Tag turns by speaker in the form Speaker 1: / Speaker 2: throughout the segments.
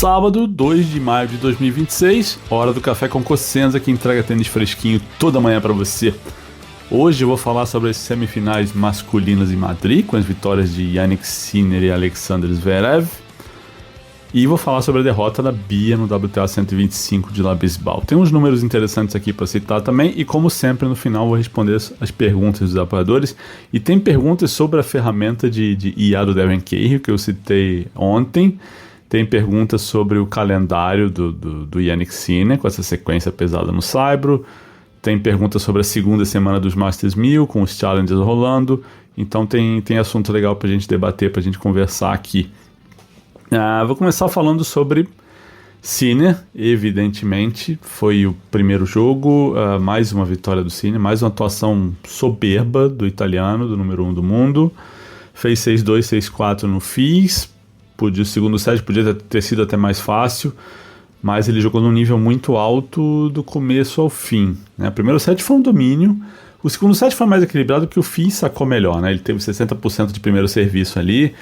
Speaker 1: Sábado, 2 de maio de 2026, hora do Café com Cosenza, que entrega tênis fresquinho toda manhã para você. Hoje eu vou falar sobre as semifinais masculinas em Madrid, com as vitórias de Jannik Sinner e Alexander Zverev. E vou falar sobre a derrota da Bia no WTA 125 de La Bisbal. Tem uns números interessantes aqui para citar também, e como sempre no final vou responder as perguntas dos apoiadores. E tem perguntas sobre a ferramenta de IA do Darren Cahill, que eu citei ontem. Tem perguntas sobre o calendário do Jannik Sinner, com essa sequência pesada no Saibro. Tem perguntas sobre a segunda semana dos Masters 1000, com os Challengers rolando. Então tem assunto legal pra gente debater, pra gente conversar aqui. Vou começar falando sobre Sinner. Evidentemente, foi o primeiro jogo, mais uma vitória do Sinner, mais uma atuação soberba do italiano, do número 1 do mundo. Fez 6-2, 6-4 no FIS. O segundo set podia ter sido até mais fácil, mas ele jogou num nível muito alto do começo ao fim, né? O primeiro set foi um domínio, o segundo set foi mais equilibrado, que o FIS sacou melhor, né? Ele teve 60% de primeiro serviço ali,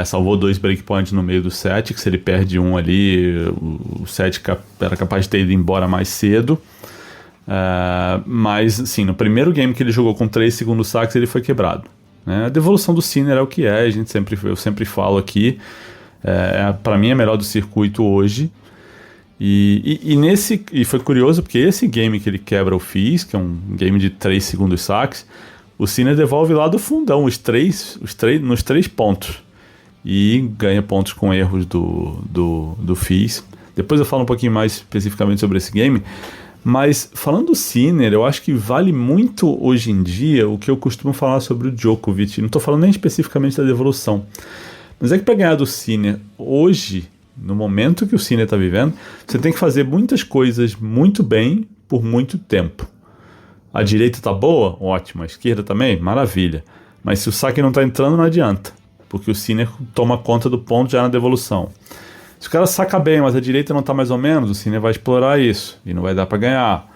Speaker 1: salvou 2 breakpoints no meio do set, que se ele perde um ali, o set era capaz de ter ido embora mais cedo. Mas assim, no primeiro game que ele jogou com 3 segundos saques, ele foi quebrado, né? A devolução do Sinner é o que é, eu sempre falo aqui. Para mim é melhor do circuito hoje. E foi curioso porque esse game que ele quebra o FIS, que é um game de 3 segundos saques, o Sinner devolve lá do fundão nos 3 pontos e ganha pontos com erros do FIS. Depois eu falo um pouquinho mais especificamente sobre esse game. Mas falando do Sinner, eu acho que vale muito hoje em dia o que eu costumo falar sobre o Djokovic. Não estou falando nem especificamente da devolução, mas é que para ganhar do Sinner hoje, no momento que o Sinner está vivendo, você tem que fazer muitas coisas muito bem por muito tempo. A direita está boa? Ótimo. A esquerda também? Maravilha. Mas se o saque não está entrando, não adianta, porque o Sinner toma conta do ponto já na devolução. Se o cara saca bem, mas a direita não está mais ou menos, o Sinner vai explorar isso e não vai dar para ganhar.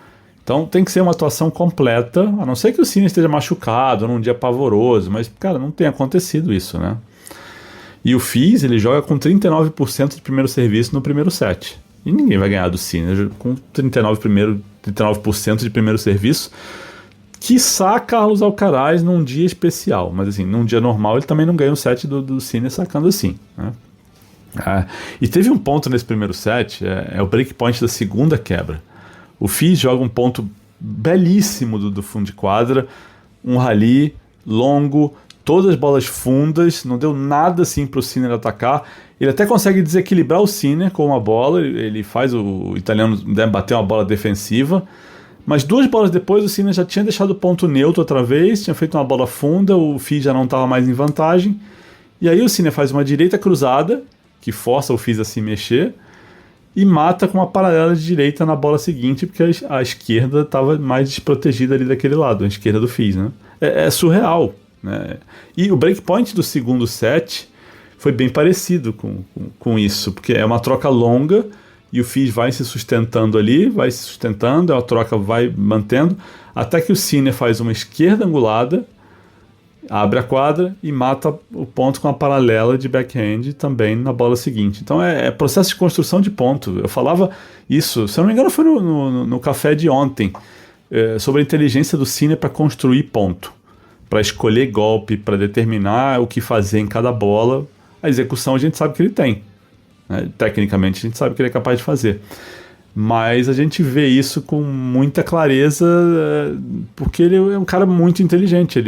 Speaker 1: Então tem que ser uma atuação completa, a não ser que o Sinner esteja machucado num dia pavoroso, mas, cara, não tem acontecido isso, né? E o FIS, ele joga com 39% de primeiro serviço no primeiro set. E ninguém vai ganhar do Sinner com 39% de primeiro serviço. Quiçá Carlos Alcaraz num dia especial. Mas assim, num dia normal ele também não ganha o set do Sinner sacando assim, né? E teve um ponto nesse primeiro set, o breakpoint da segunda quebra. O FIS joga um ponto belíssimo do fundo de quadra, um rally longo, todas as bolas fundas, não deu nada assim para o Sinner atacar. Ele até consegue desequilibrar o Sinner com uma bola, ele faz o italiano bater uma bola defensiva, mas 2 bolas depois o Sinner já tinha deixado o ponto neutro outra vez, tinha feito uma bola funda, o FIS já não estava mais em vantagem, e aí o Sinner faz uma direita cruzada, que força o FIS a se mexer, e mata com uma paralela de direita na bola seguinte, porque a esquerda estava mais desprotegida ali daquele lado, a esquerda do FIS, né? É surreal, né? E o breakpoint do segundo set foi bem parecido com isso, porque é uma troca longa e o FIS vai se sustentando ali, a troca vai mantendo, até que o Sinner faz uma esquerda angulada, abre a quadra e mata o ponto com a paralela de backhand também na bola seguinte. Então é processo de construção de ponto. Eu falava isso, se eu não me engano foi no café de ontem, sobre a inteligência do Sinner para construir ponto, para escolher golpe, para determinar o que fazer em cada bola. A execução a gente sabe que ele tem, né? Tecnicamente a gente sabe que ele é capaz de fazer, mas a gente vê isso com muita clareza porque ele é um cara muito inteligente.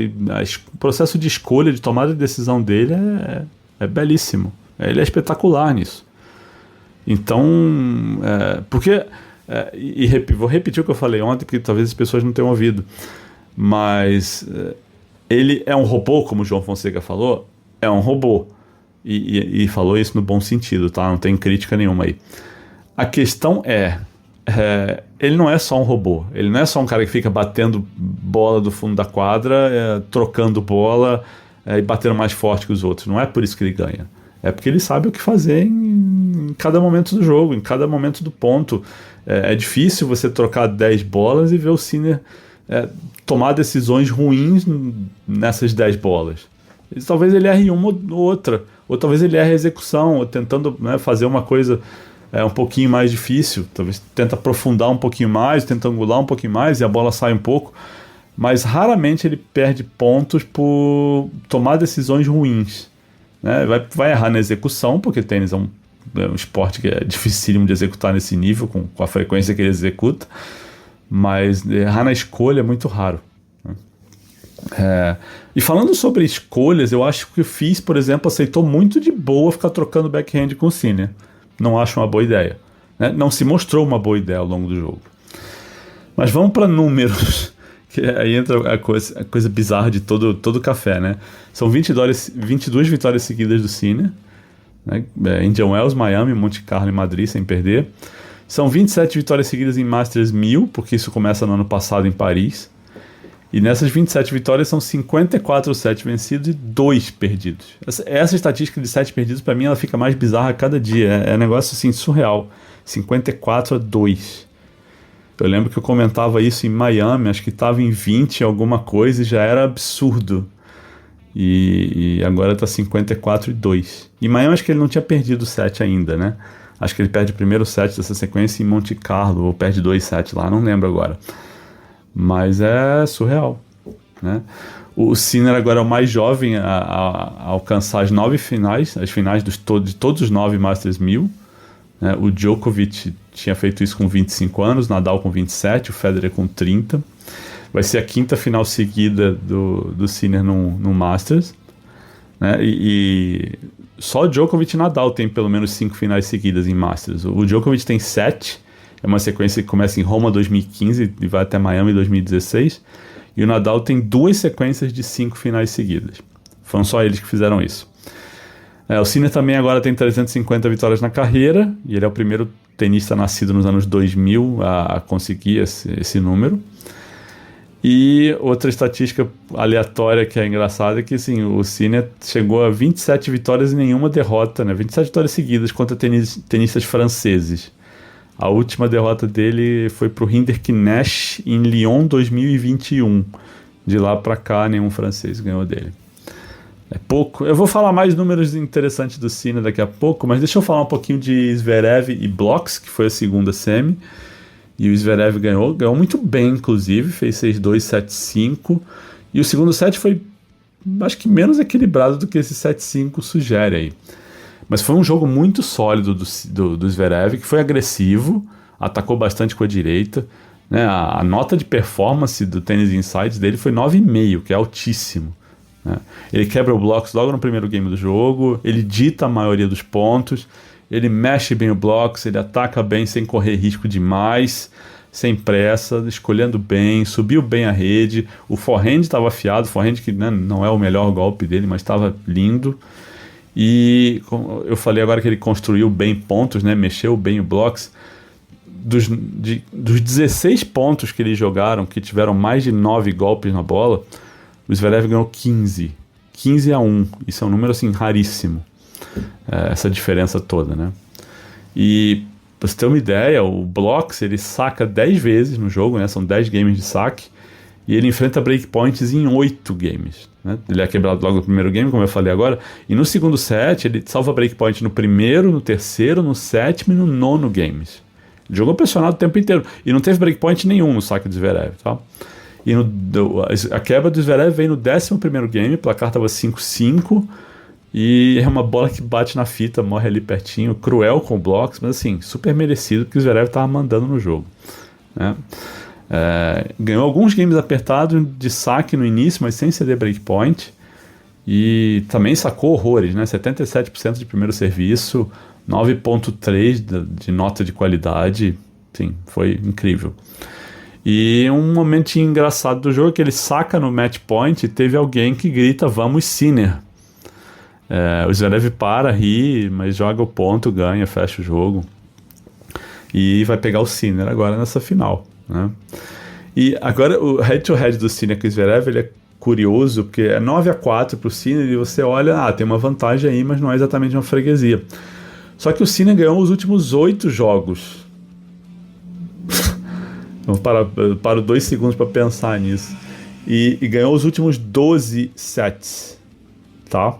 Speaker 1: O processo de escolha, de tomada de decisão dele é belíssimo, ele é espetacular nisso. Então vou repetir o que eu falei ontem, porque talvez as pessoas não tenham ouvido, mas ele é um robô, como o João Fonseca falou, é um robô. E falou isso no bom sentido, tá? Não tem crítica nenhuma aí. A questão ele não é só um robô, ele não é só um cara que fica batendo bola do fundo da quadra, trocando bola e batendo mais forte que os outros. Não é por isso que ele ganha. É porque ele sabe o que fazer em cada momento do jogo, em cada momento do ponto. É difícil você trocar 10 bolas e ver o Sinner tomar decisões ruins nessas 10 bolas. Talvez ele erre uma ou outra, ou talvez ele erre a execução, ou tentando, né, fazer uma coisa é um pouquinho mais difícil, talvez tenta aprofundar um pouquinho mais, tenta angular um pouquinho mais e a bola sai um pouco, mas raramente ele perde pontos por tomar decisões ruins, né? Vai errar na execução, porque tênis é um esporte que é dificílimo de executar nesse nível, com a frequência que ele executa, mas errar na escolha é muito raro. E falando sobre escolhas, eu acho que o Fizz, por exemplo, aceitou muito de boa ficar trocando backhand com o Sinner. Não acho uma boa ideia, né? Não se mostrou uma boa ideia ao longo do jogo. Mas vamos para números, que aí entra a coisa bizarra de todo café, né? São 22 vitórias seguidas do Sinner, né? Indian Wells, Miami, Monte Carlo e Madrid sem perder. São 27 vitórias seguidas em Masters 1000, porque isso começa no ano passado em Paris. E nessas 27 vitórias são 54 sets vencidos e 2 perdidos. Essa estatística de 7 perdidos, para mim, ela fica mais bizarra a cada dia. É um negócio assim, surreal. 54-2. Eu lembro que eu comentava isso em Miami, acho que estava em 20 alguma coisa e já era absurdo. E agora está 54-2. Em Miami acho que ele não tinha perdido o set ainda, né? Acho que ele perde o primeiro set dessa sequência em Monte Carlo, ou perde 2 sets lá, não lembro agora. Mas é surreal, né? O Sinner agora é o mais jovem a alcançar as 9 finais, as finais de todos os 9 Masters 1000. Né? O Djokovic tinha feito isso com 25 anos, Nadal com 27, o Federer com 30. Vai ser a 5ª final seguida do Sinner no Masters. Né? E só o Djokovic e Nadal tem pelo menos 5 finais seguidas em Masters. O Djokovic tem 7. É uma sequência que começa em Roma 2015 e vai até Miami 2016. E o Nadal tem 2 sequências de 5 finais seguidas. Foram só eles que fizeram isso. O Sinner também agora tem 350 vitórias na carreira. E ele é o primeiro tenista nascido nos anos 2000 a conseguir esse número. E outra estatística aleatória que é engraçada é que assim, o Sinner chegou a 27 vitórias e nenhuma derrota, né? 27 vitórias seguidas contra tenistas franceses. A última derrota dele foi para o Hendrik Nash em Lyon 2021. De lá para cá, nenhum francês ganhou dele. É pouco. Eu vou falar mais números interessantes do Sinner daqui a pouco, mas deixa eu falar um pouquinho de Zverev e Blocks, que foi a segunda semi. E o Zverev ganhou muito bem, inclusive, fez 6-2, 7-5. E o segundo set foi, acho que menos equilibrado do que esse 7-5 sugere aí. Mas foi um jogo muito sólido do Zverev, que foi agressivo, atacou bastante com a direita. Né? A nota de performance do Tennis Insights dele foi 9,5, que é altíssimo. Né? Ele quebra o blocos logo no primeiro game do jogo, ele dita a maioria dos pontos, ele mexe bem o blocos, ele ataca bem sem correr risco demais, sem pressa, escolhendo bem, subiu bem a rede. O forehand estava afiado, o forehand que, né, não é o melhor golpe dele, mas estava lindo. E eu falei agora que ele construiu bem pontos, né? Mexeu bem o blocos. Dos 16 pontos que eles jogaram, que tiveram mais de 9 golpes na bola, o Zverev ganhou 15. 15-1. Isso é um número assim, raríssimo. Essa diferença toda, né? E pra você ter uma ideia, o blocos ele saca 10 vezes no jogo, né? São 10 games de saque. E ele enfrenta breakpoints em 8 games. Né? Ele é quebrado logo no primeiro game, como eu falei agora. E no segundo set, ele salva breakpoint no primeiro, no terceiro, no sétimo e no nono games. Ele jogou pressionado o tempo inteiro. E não teve breakpoint nenhum no saque do Zverev. Tá? E a quebra do Zverev veio no 11º game. O placar estava 5-5. E é uma bola que bate na fita, morre ali pertinho. Cruel com blocos, mas assim, super merecido, porque o Zverev estava mandando no jogo. Né? Ganhou alguns games apertados de saque no início, mas sem ceder breakpoint. E também sacou horrores, né? 77% de primeiro serviço, 9.3 de nota de qualidade. Sim, foi incrível. E um momentinho engraçado do jogo é que ele saca no match point e teve alguém que grita, vamos Sinner. O Zverev para, ri, mas joga o ponto, ganha, fecha o jogo. E vai pegar o Sinner agora nessa final. Né? E agora o head-to-head do Sinner com o Zverev ele é curioso, porque é 9-4 para o Sinner e você olha, tem uma vantagem aí, mas não é exatamente uma freguesia. Só que o Sinner ganhou os últimos 8 jogos. Vamos parar 2 segundos para pensar nisso. E ganhou os últimos 12 sets. Tá?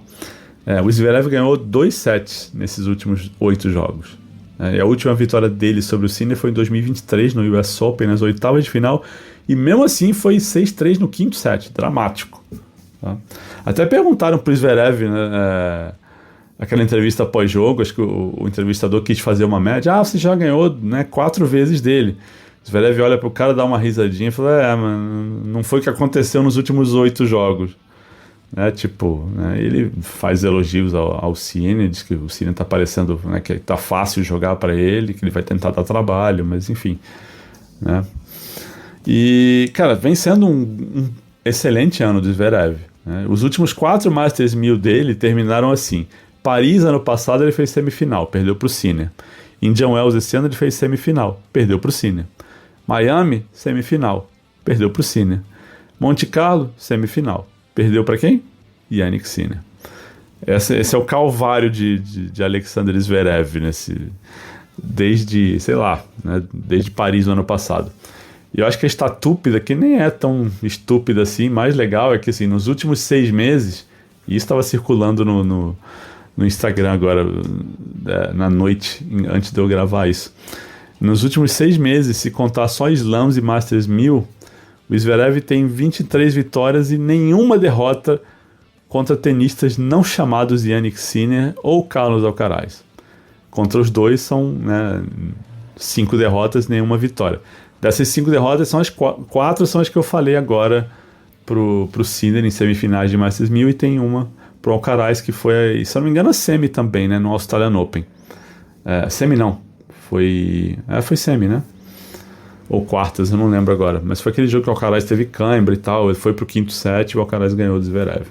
Speaker 1: O Zverev ganhou 2 sets nesses últimos 8 jogos. E a última vitória dele sobre o Sinner foi em 2023, no US Open, nas oitavas de final, e mesmo assim foi 6-3 no quinto set, dramático. Tá? Até perguntaram pro Zverev, né, aquela entrevista pós-jogo, acho que o entrevistador quis fazer uma média, você já ganhou, né, 4 vezes dele. O Zverev olha pro cara, dá uma risadinha e fala, mas não foi o que aconteceu nos últimos 8 jogos. Né, tipo, né, ele faz elogios ao Sinner, diz que o Sinner tá parecendo, né, que tá fácil jogar para ele, que ele vai tentar dar trabalho, mas enfim, né. E, cara, vem sendo um excelente ano do Zverev, né. Os últimos 4 Masters 1000 dele terminaram assim. Paris, ano passado, ele fez semifinal, perdeu pro Sinner. Indian Wells esse ano ele fez semifinal, perdeu pro Sinner. Miami, semifinal, perdeu pro Sinner. Monte Carlo, semifinal. Perdeu para quem? Jannik Sinner. Esse é o calvário de Alexander Zverev, desde, sei lá, né, desde Paris no ano passado. E eu acho que a estúpida, que nem é tão estúpida assim, mais legal é que assim, nos últimos 6 meses, e isso estava circulando no Instagram agora, na noite, antes de eu gravar isso. Nos últimos 6 meses, se contar só Slams e Masters 1000, o Zverev tem 23 vitórias e nenhuma derrota contra tenistas não chamados Jannik Sinner ou Carlos Alcaraz. Contra os dois são, né, 5 derrotas, nenhuma vitória. Dessas 5 derrotas, são as 4 são as que eu falei agora pro Sinner em semifinais de Masters 1000 e tem uma pro Alcaraz que foi, se eu não me engano, a semi também, né, no Australian Open. Semi não, foi semi, né? Ou quartas, eu não lembro agora. Mas foi aquele jogo que o Alcaraz teve cãibra e tal. Ele foi pro quinto set e o Alcaraz ganhou do Zverev.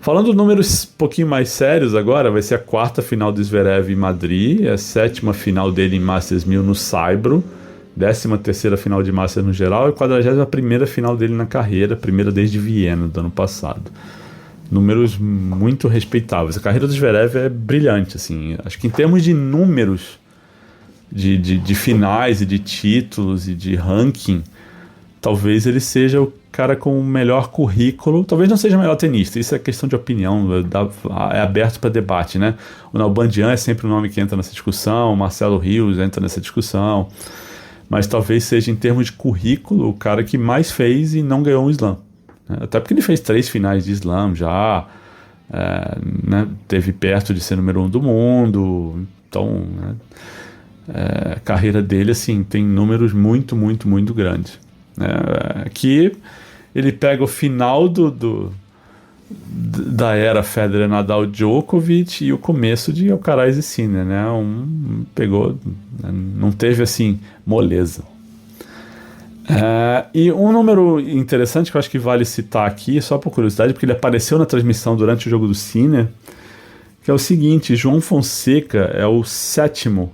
Speaker 1: Falando de números um pouquinho mais sérios agora, vai ser a 4ª final do Zverev em Madrid, a 7ª final dele em Masters 1000 no Saibro, 13ª final de Masters no geral e 41ª final dele na carreira, primeira desde Viena do ano passado. Números muito respeitáveis. A carreira do Zverev é brilhante, assim. Acho que em termos de números, de finais e de títulos e de ranking, talvez ele seja o cara com o melhor currículo. Talvez não seja o melhor tenista, isso é questão de opinião, é aberto para debate, né? O Nalbandian é sempre o nome que entra nessa discussão, o Marcelo Rios entra nessa discussão, mas talvez seja, em termos de currículo, o cara que mais fez e não ganhou um slam, né? Até porque ele fez 3 finais de slam já, né? Teve perto de ser número 1 do mundo, então, né? A carreira dele, assim, tem números muito, muito, muito grandes. Que ele pega o final da era Federer, Nadal, Djokovic e o começo de Alcaraz e Sinner, né? Pegou, não teve, assim, moleza. E um número interessante que eu acho que vale citar aqui, só por curiosidade, porque ele apareceu na transmissão durante o jogo do Sinner, que é o seguinte: João Fonseca é o 7º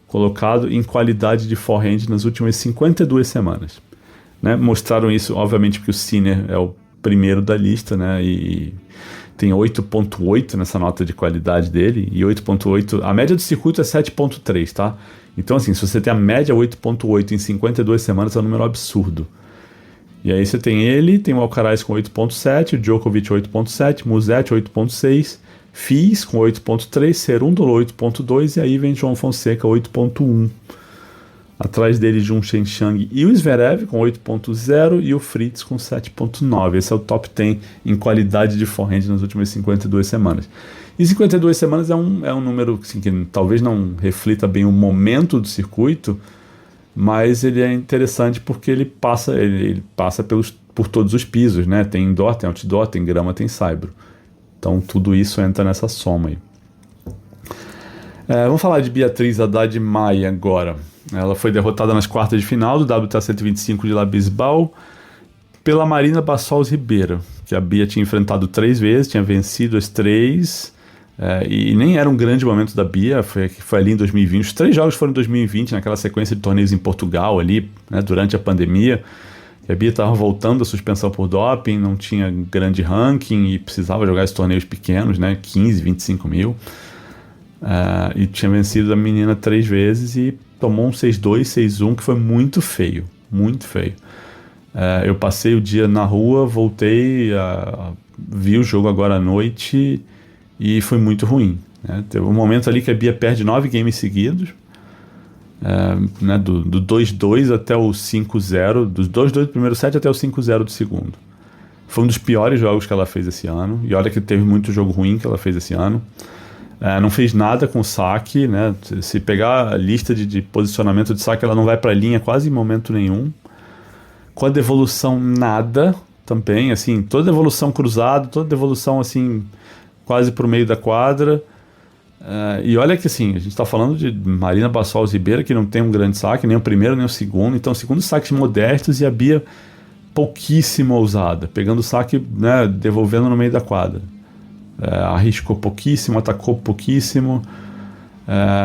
Speaker 1: colocado em qualidade de forehand nas últimas 52 semanas. Né? Mostraram isso, obviamente, porque o Sinner é o primeiro da lista, né? E tem 8.8 nessa nota de qualidade dele, e 8.8, a média do circuito é 7.3, tá? Então, assim, se você tem a média 8.8 em 52 semanas, é um número absurdo. E aí você tem ele, tem o Alcaraz com 8.7, o Djokovic 8.7, Musetti 8.6, Fils com 8.3, Cerúndolo 8.2 e aí vem João Fonseca 8.1. Atrás dele Jun Chengchang e o Zverev com 8.0 e o Fritz com 7.9. Esse é o top 10 em qualidade de forehand nas últimas 52 semanas. E 52 semanas é um número assim, que talvez não reflita bem o momento do circuito, mas ele é interessante porque ele passa por todos os pisos, né? Tem indoor, tem outdoor, tem grama, tem saibro. Então tudo isso entra nessa soma aí. Vamos falar de Beatriz Haddad Maia agora. Ela foi derrotada nas quartas de final do WTA 125 de La Bisbal pela Marina Bassols Ribeiro, que a Bia tinha enfrentado 3 vezes, tinha vencido as 3, e nem era um grande momento da Bia, foi ali em 2020. Os 3 jogos foram em 2020, naquela sequência de torneios em Portugal ali, né, durante a pandemia. A Bia estava voltando da suspensão por doping, não tinha grande ranking e precisava jogar esses torneios pequenos, né, 15, 25 mil. E tinha vencido a menina 3 vezes e tomou um 6-2, 6-1, que foi muito feio, muito feio. Eu passei o dia na rua, voltei, vi o jogo agora à noite e foi muito ruim. né? Teve um momento ali que a Bia perde 9 games seguidos, né? Do 2-2 até o 5-0, dos 2-2 do primeiro set até o 5-0 do segundo. Foi um dos piores jogos que ela fez esse ano, e olha que teve muito jogo ruim que ela fez esse ano. Não fez nada com o saque, né? Se pegar a lista de posicionamento de saque, ela não vai para a linha quase em momento nenhum. Com a devolução, nada também, assim, toda devolução cruzada, toda devolução assim, quase pro meio da quadra. E olha que assim, a gente está falando de Marina Bassols Ribeira, que não tem um grande saque, nem o primeiro nem o segundo, então segundo saques modestos, e a Bia pouquíssimo ousada, pegando o saque, né, devolvendo no meio da quadra. Arriscou pouquíssimo, atacou pouquíssimo,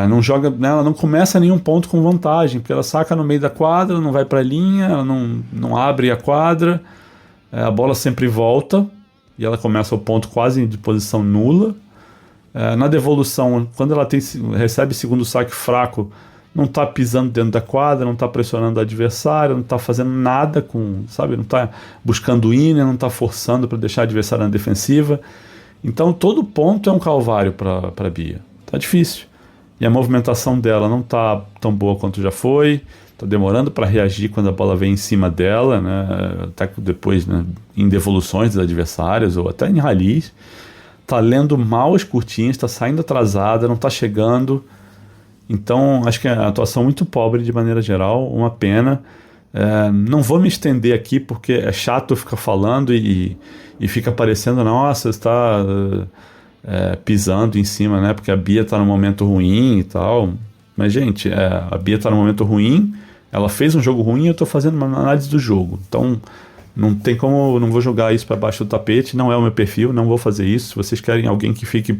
Speaker 1: não joga, né, ela não começa nenhum ponto com vantagem, porque ela saca no meio da quadra, não vai para a linha, ela não abre a quadra, a bola sempre volta e ela começa o ponto quase de posição nula. Na devolução, quando ela recebe segundo saque fraco, não está pisando dentro da quadra, não está pressionando o adversário, não está fazendo nada não está buscando inner, não está forçando para deixar o adversário na defensiva. Então todo ponto é um calvário para a Bia. Tá difícil. E a movimentação dela não tá tão boa quanto já foi. Tá demorando para reagir quando a bola vem em cima dela, né? Até depois, né, em devoluções dos adversários ou até em rallies. Tá lendo mal as curtinhas, tá saindo atrasada, não tá chegando. Então acho que é a atuação muito pobre de maneira geral, uma pena. Não vou me estender aqui porque é chato ficar falando e fica parecendo, nossa, está pisando em cima, né? Porque a Bia está num momento ruim e tal. Mas, gente, a Bia está num momento ruim, ela fez um jogo ruim e eu estou fazendo uma análise do jogo. Então, não tem como, não vou jogar isso para baixo do tapete, não é o meu perfil, não vou fazer isso. Se vocês querem alguém que fique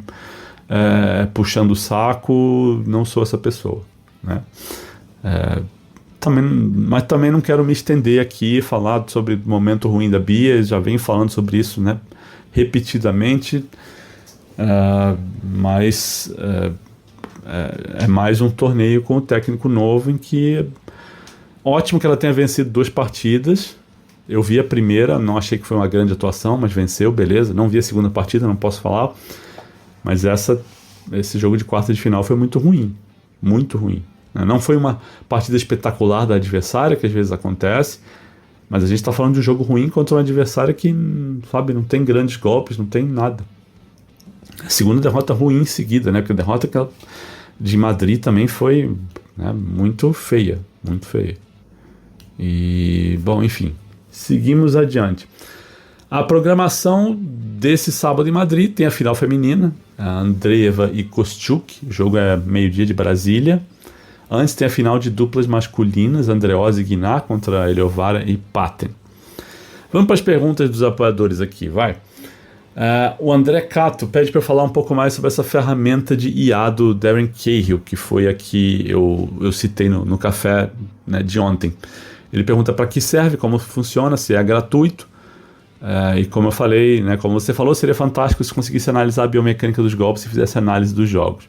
Speaker 1: puxando o saco, não sou essa pessoa, né? Mas também não quero me estender aqui e falar sobre o momento ruim da Bia, já venho falando sobre isso, né, repetidamente, mas é mais um torneio com o técnico novo em que ótimo que ela tenha vencido 2 partidas. Eu vi a primeira, não achei que foi uma grande atuação, mas venceu, beleza. Não vi a segunda partida, não posso falar, mas esse jogo de quarta de final foi muito ruim, muito ruim. Não foi uma partida espetacular da adversária, que às vezes acontece, mas a gente está falando de um jogo ruim contra um adversário que, sabe, não tem grandes golpes, não tem nada. A segunda derrota ruim em seguida, né? Porque a derrota de Madrid também foi, né, muito feia, muito feia. E, bom, enfim, seguimos adiante. A programação desse sábado em Madrid tem a final feminina, a Andreeva e Kostyuk, o jogo é meio-dia de Brasília. Antes tem a final de duplas masculinas, Andreosi e Guinar contra Eliovara e Patten. Vamos para as perguntas dos apoiadores aqui, vai. O André Cato pede para eu falar um pouco mais sobre essa ferramenta de IA do Darren Cahill, que foi a que eu citei no café, né, de ontem. Ele pergunta para que serve, como funciona, se é gratuito. E como eu falei, né, como você falou, seria fantástico se conseguisse analisar a biomecânica dos golpes e fizesse análise dos jogos.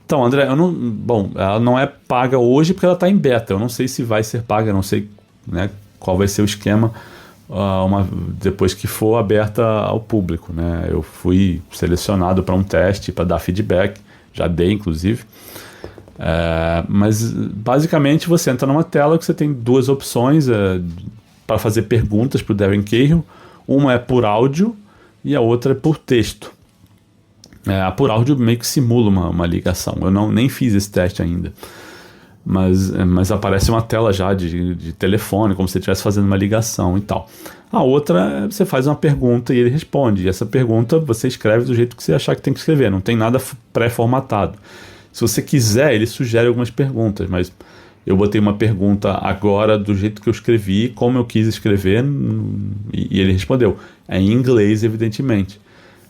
Speaker 1: Então, André, ela não é paga hoje porque ela está em beta. Eu não sei se vai ser paga, eu não sei, né, qual vai ser o esquema depois que for aberta ao público, né? Eu fui selecionado para um teste, para dar feedback, já dei inclusive. Mas basicamente você entra numa tela que você tem 2 opções para fazer perguntas para o Darren Cahill. Uma é por áudio e a outra é por texto. A por áudio meio que simula uma ligação. Eu nem fiz esse teste ainda. Mas aparece uma tela já de telefone, como se você estivesse fazendo uma ligação e tal. A outra, você faz uma pergunta e ele responde. E essa pergunta você escreve do jeito que você achar que tem que escrever. Não tem nada pré-formatado. Se você quiser, ele sugere algumas perguntas. Mas eu botei uma pergunta agora do jeito que eu escrevi, como eu quis escrever, e ele respondeu. É em inglês, evidentemente.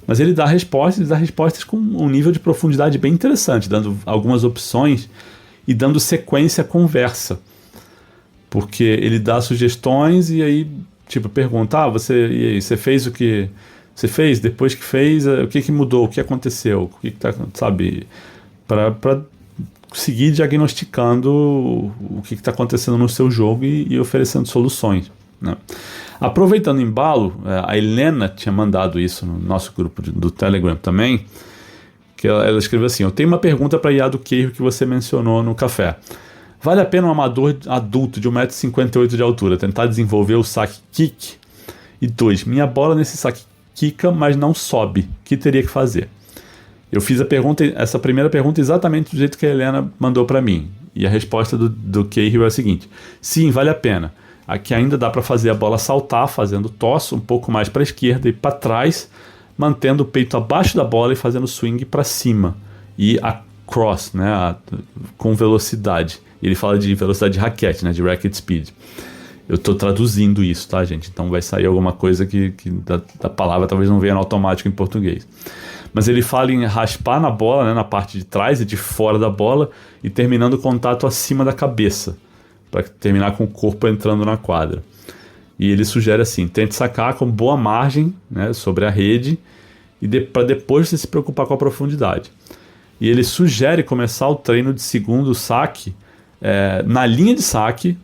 Speaker 1: Mas ele dá respostas com um nível de profundidade bem interessante, dando algumas opções e dando sequência à conversa. Porque ele dá sugestões e aí, tipo, pergunta, você fez o que você fez? Depois que fez, o que mudou? O que aconteceu? O que tá, sabe? Para seguir diagnosticando o que está acontecendo no seu jogo e oferecendo soluções, né? Aproveitando o embalo, a Helena tinha mandado isso no nosso grupo do Telegram também, que ela escreveu assim: eu tenho uma pergunta para IA do Keio que você mencionou no café. Vale a pena um amador adulto de 1,58 m de altura tentar desenvolver o saque kick? E 2, minha bola nesse saque quica, mas não sobe. O que teria que fazer? Eu fiz essa primeira pergunta exatamente do jeito que a Helena mandou para mim. E a resposta do Keio é a seguinte: sim, vale a pena. Aqui ainda dá para fazer a bola saltar, fazendo tosse um pouco mais para a esquerda e para trás, mantendo o peito abaixo da bola e fazendo swing para cima. E a cross, né, com velocidade. Ele fala de velocidade de raquete, né, de racket speed. Eu estou traduzindo isso, tá, gente? Então vai sair alguma coisa que da palavra talvez não venha no automático em português. Mas ele fala em raspar na bola, né, na parte de trás e de fora da bola, e terminando o contato acima da cabeça, para terminar com o corpo entrando na quadra. E ele sugere assim: tente sacar com boa margem, né, sobre a rede, e para depois você se preocupar com a profundidade. E ele sugere começar o treino de segundo saque na linha de saque,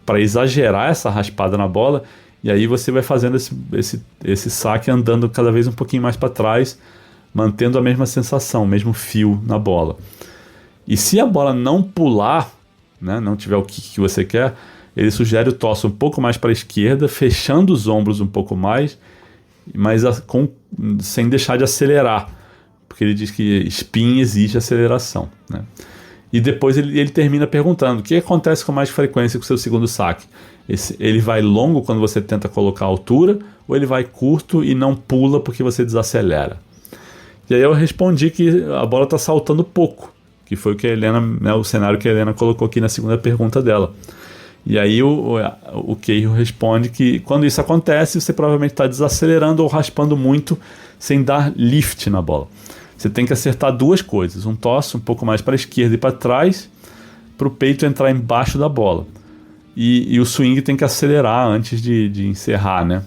Speaker 1: para exagerar essa raspada na bola, e aí você vai fazendo esse saque andando cada vez um pouquinho mais para trás, mantendo a mesma sensação, o mesmo fio na bola. E se a bola não pular, né, não tiver o kick que você quer, ele sugere o tosse um pouco mais para a esquerda, fechando os ombros um pouco mais, mas sem deixar de acelerar, porque ele diz que spin exige aceleração, né? E depois ele termina perguntando: o que acontece com mais frequência com o seu segundo saque? Ele vai longo quando você tenta colocar a altura, ou ele vai curto e não pula porque você desacelera? E aí eu respondi que a bola está saltando pouco, que foi o que a Helena, né, o cenário que a Helena colocou aqui na segunda pergunta dela. E aí o Keio responde que quando isso acontece, você provavelmente está desacelerando ou raspando muito sem dar lift na bola. Você tem que acertar duas coisas: um tosse um pouco mais para a esquerda e para trás, para o peito entrar embaixo da bola. E o swing tem que acelerar antes de encerrar, né?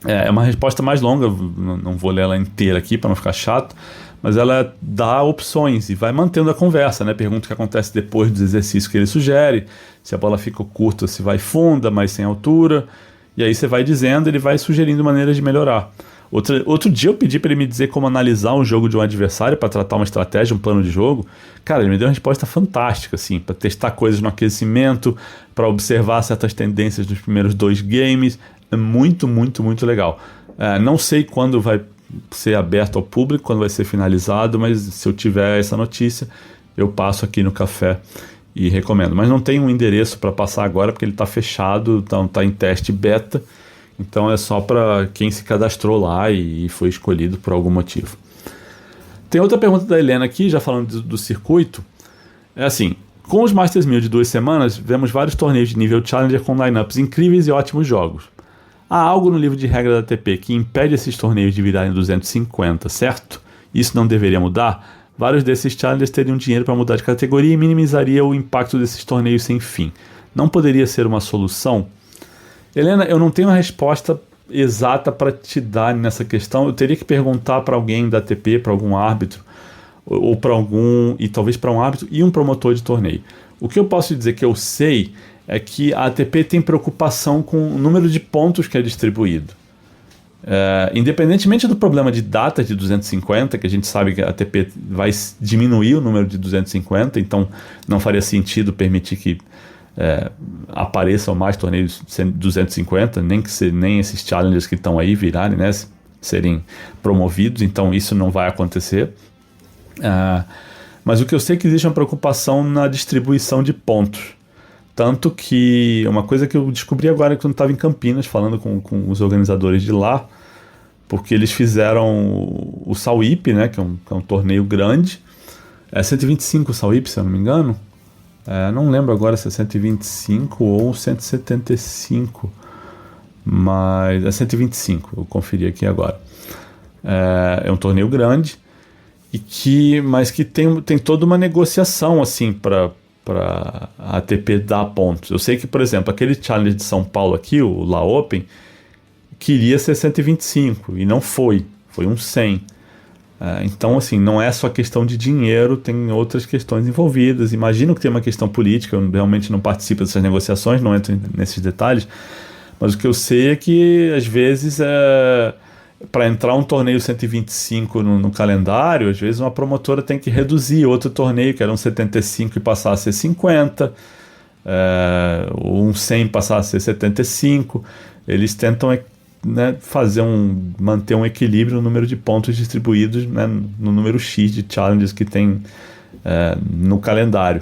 Speaker 1: É uma resposta mais longa, não vou ler ela inteira aqui para não ficar chato, mas ela dá opções e vai mantendo a conversa, né? Pergunta o que acontece depois dos exercícios que ele sugere, se a bola fica curta, se vai funda, mas sem altura, e aí você vai dizendo, ele vai sugerindo maneiras de melhorar. Outro dia eu pedi para ele me dizer como analisar um jogo de um adversário para tratar uma estratégia, um plano de jogo. Cara, ele me deu uma resposta fantástica, assim, para testar coisas no aquecimento, para observar certas tendências dos primeiros 2 games. É muito, muito, muito legal. Não sei quando vai ser aberto ao público, quando vai ser finalizado, mas se eu tiver essa notícia, eu passo aqui no café e recomendo. Mas não tem um endereço para passar agora, porque ele está fechado, então está em teste beta. Então é só para quem se cadastrou lá e foi escolhido por algum motivo. Tem outra pergunta da Helena aqui, já falando do circuito. É assim: com os Masters 1000 de 2 semanas, vemos vários torneios de nível Challenger com lineups incríveis e ótimos jogos. Há algo no livro de regra da ATP que impede esses torneios de virarem 250, certo? Isso não deveria mudar? Vários desses Challengers teriam dinheiro para mudar de categoria e minimizaria o impacto desses torneios sem fim. Não poderia ser uma solução? Helena, eu não tenho uma resposta exata para te dar nessa questão. Eu teria que perguntar para alguém da ATP, para algum árbitro, ou para e talvez para um árbitro e um promotor de torneio. O que eu posso dizer que eu sei é que a ATP tem preocupação com o número de pontos que é distribuído. Independentemente do problema de datas de 250, que a gente sabe que a ATP vai diminuir o número de 250, então não faria sentido permitir que apareçam mais torneios 250, nem esses challengers que estão aí virarem, né, serem promovidos, então isso não vai acontecer. Mas o que eu sei é que existe uma preocupação na distribuição de pontos. Tanto que uma coisa que eu descobri agora quando estava em Campinas, falando com os organizadores de lá, porque eles fizeram o Sauípe, né, que é um torneio grande, 125 o Sauípe, se eu não me engano. Não lembro agora se é 125 ou 175, mas é 125, eu conferi aqui agora. É um torneio grande, mas que tem toda uma negociação assim para a ATP dar pontos. Eu sei que, por exemplo, aquele Challenge de São Paulo aqui, o La Open, queria ser 125 e não foi um 100. Então, assim, não é só questão de dinheiro, tem outras questões envolvidas. Imagino que tem uma questão política, eu realmente não participo dessas negociações, não entro nesses detalhes, mas o que eu sei é que, às vezes, para entrar um torneio 125 no calendário, às vezes uma promotora tem que reduzir outro torneio, que era um 75 e passar a ser 50, ou um 100 passar a ser 75. Eles tentam, né, manter um equilíbrio no número de pontos distribuídos, né, no número X de challenges que tem no calendário.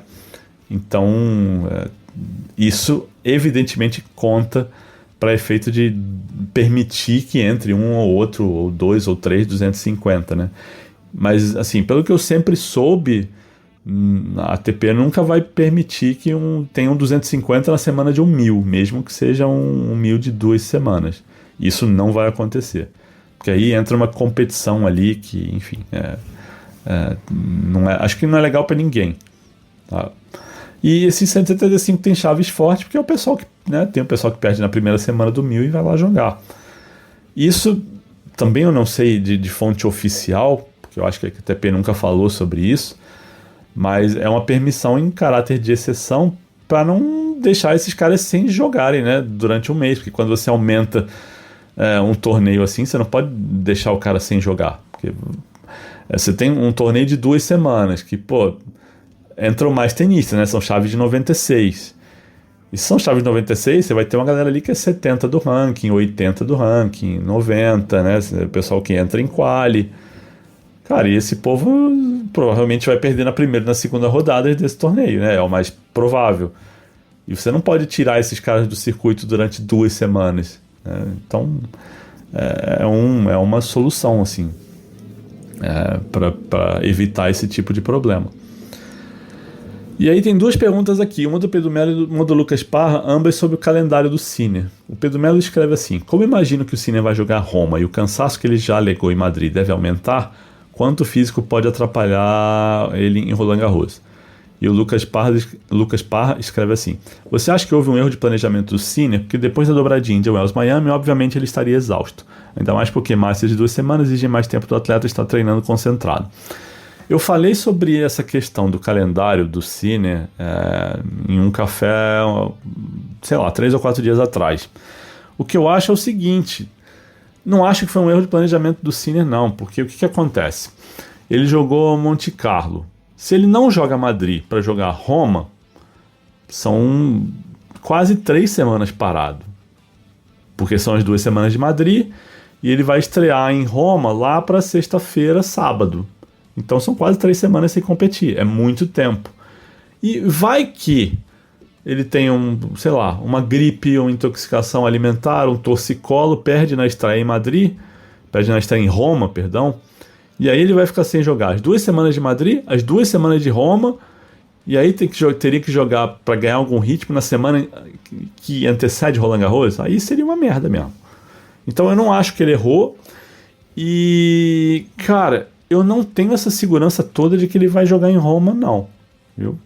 Speaker 1: Então, isso evidentemente conta para efeito de permitir que entre um ou outro, ou dois ou três 250, né? Mas, assim, pelo que eu sempre soube, a ATP nunca vai permitir que tenha um 250 na semana de um 1000, mesmo que seja um 1000 de 2 semanas. Isso não vai acontecer. Porque aí entra uma competição ali que, enfim, acho que não é legal para ninguém. Tá? E esse 175 tem chaves fortes, porque é o pessoal que, né, tem o pessoal que perde na primeira semana do 1000 e vai lá jogar. Isso também eu não sei de fonte oficial, porque eu acho que a ATP nunca falou sobre isso, mas é uma permissão em caráter de exceção para não deixar esses caras sem jogarem, né, durante um mês, porque quando você aumenta um torneio assim, você não pode deixar o cara sem jogar, porque você tem um torneio de 2 semanas, que, pô, entram mais tenistas, né? São chaves de 96. E se são chaves de 96, você vai ter uma galera ali que é 70 do ranking, 80 do ranking, 90, né? O pessoal que entra em quali. Cara, e esse povo provavelmente vai perder na primeira e na segunda rodada desse torneio, né? É o mais provável. E você não pode tirar esses caras do circuito durante 2 semanas, né? Então, é uma solução, assim, para evitar esse tipo de problema. E aí tem 2 perguntas aqui, uma do Pedro Melo e uma do Lucas Parra, ambas sobre o calendário do Sinner. O Pedro Melo escreve assim: como imagino que o Sinner vai jogar Roma e o cansaço que ele já alegou em Madrid deve aumentar, quanto o físico pode atrapalhar ele em Roland Garros? E o Lucas Parra escreve assim: você acha que houve um erro de planejamento do Sinner? Porque depois da dobradinha de Wells Miami, obviamente ele estaria exausto. Ainda mais porque Masters de 2 semanas exige mais tempo do atleta estar treinando concentrado. Eu falei sobre essa questão do calendário do Sinner em um café, sei lá, 3 ou 4 dias atrás. O que eu acho é o seguinte: não acho que foi um erro de planejamento do Sinner, não, porque o que acontece? Ele jogou Monte Carlo. Se ele não joga Madrid para jogar Roma, são quase 3 semanas parado, porque são as 2 semanas de Madrid e ele vai estrear em Roma lá para sexta-feira, sábado. Então são quase 3 semanas sem competir. É muito tempo. E vai que ele tem uma gripe, uma intoxicação alimentar, um torcicolo, perde na estreia em Roma, perdão. E aí ele vai ficar sem jogar as 2 semanas de Madrid, as 2 semanas de Roma, e aí teria que jogar para ganhar algum ritmo na semana que antecede Roland Garros. Aí seria uma merda mesmo. Então eu não acho que ele errou. E, cara, eu não tenho essa segurança toda de que ele vai jogar em Roma, não. Viu?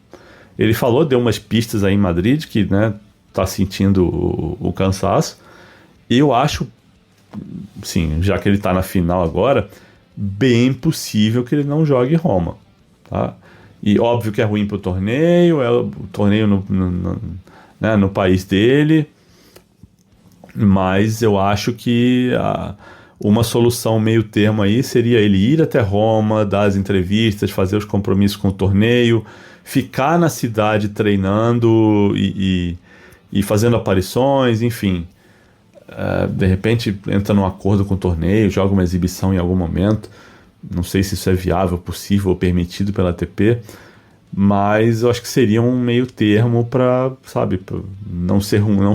Speaker 1: Ele deu umas pistas aí em Madrid, que, né, tá sentindo o cansaço. E eu acho, sim, já que ele tá na final agora, bem possível que ele não jogue em Roma. Tá? E óbvio que é ruim pro torneio, o torneio no país dele, mas eu acho que uma solução meio termo aí seria ele ir até Roma, dar as entrevistas, fazer os compromissos com o torneio, ficar na cidade treinando e fazendo aparições, enfim. De repente entra num acordo com o torneio, joga uma exibição em algum momento. Não sei se isso é viável, possível ou permitido pela ATP, mas eu acho que seria um meio termo para, sabe, pra não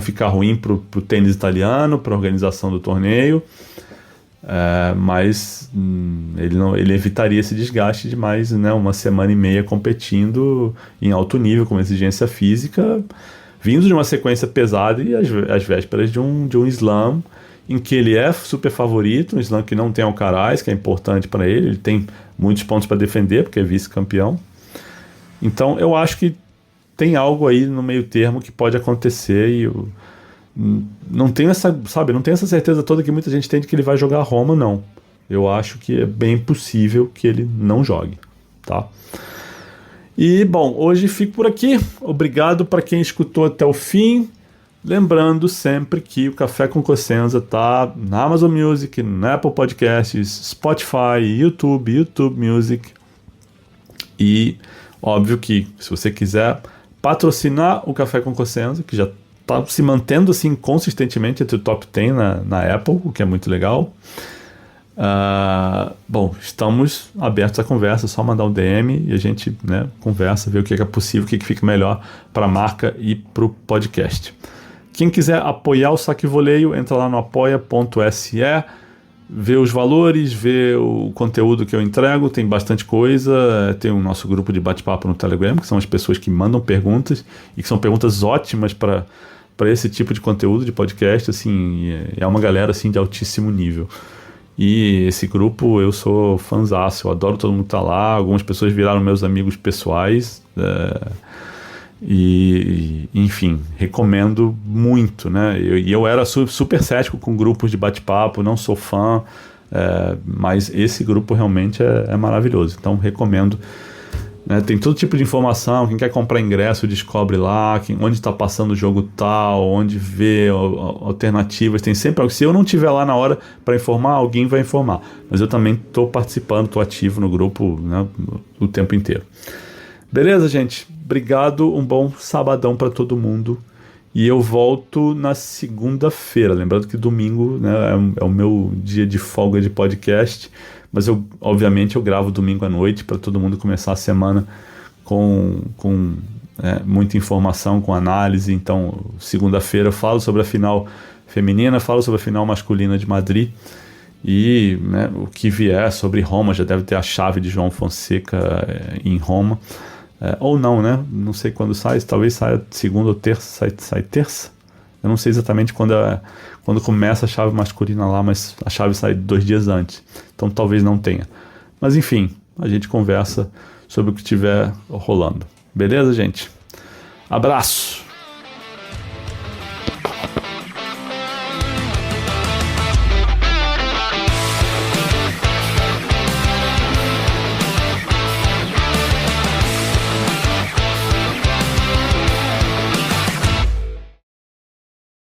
Speaker 1: ficar ruim pro tênis italiano, para a organização do torneio. Mas ele evitaria esse desgaste de mais, né, 1 semana e meia competindo em alto nível, com exigência física, vindo de uma sequência pesada e às vésperas de um slam em que ele é super favorito, um slam que não tem Alcaraz, que é importante para ele tem muitos pontos para defender, porque é vice-campeão. Então eu acho que tem algo aí no meio termo que pode acontecer e eu não tenho essa certeza toda que muita gente tem de que ele vai jogar Roma, não. Eu acho que é bem possível que ele não jogue, tá? E, bom, hoje fico por aqui. Obrigado para quem escutou até o fim. Lembrando sempre que o Café com Cossenza tá na Amazon Music, na Apple Podcasts, Spotify, YouTube Music. E óbvio que se você quiser patrocinar o Café com Cossenza, que já está se mantendo assim consistentemente entre o top 10 na Apple, o que é muito legal. Bom, estamos abertos à conversa, é só mandar um DM e a gente, né, conversa, vê o que é possível, o que fica melhor para a marca e para o podcast. Quem quiser apoiar o Saque Voleio, entra lá no apoia.se, vê os valores, vê o conteúdo que eu entrego, tem bastante coisa, tem o nosso grupo de bate-papo no Telegram, que são as pessoas que mandam perguntas, e que são perguntas ótimas para esse tipo de conteúdo de podcast, assim, é uma galera assim, de altíssimo nível. E esse grupo eu sou fãzaço, eu adoro todo mundo que tá lá, algumas pessoas viraram meus amigos pessoais, e enfim, recomendo muito, né? Eu era super cético com grupos de bate-papo, não sou fã, mas esse grupo realmente é maravilhoso, então recomendo, né? Tem todo tipo de informação, quem quer comprar ingresso descobre lá, onde está passando o jogo tal, onde vê alternativas, tem sempre algo. Se eu não estiver lá na hora para informar, alguém vai informar, mas eu também estou participando, estou ativo no grupo, né, o tempo inteiro. Beleza, gente? Obrigado, um bom sabadão para todo mundo. E eu volto na segunda-feira. Lembrando que domingo, né, é o meu dia de folga de podcast. Mas obviamente eu gravo domingo à noite para todo mundo começar a semana com muita informação, com análise. Então, segunda-feira eu falo sobre a final feminina, falo sobre a final masculina de Madrid. E, né, o que vier sobre Roma, já deve ter a chave de João Fonseca em Roma. Ou não, né? Não sei quando sai, talvez saia segunda ou terça, sai terça. Eu não sei exatamente quando começa a chave masculina lá, mas a chave sai 2 dias antes. Então talvez não tenha. Mas enfim, a gente conversa sobre o que estiver rolando. Beleza, gente? Abraço!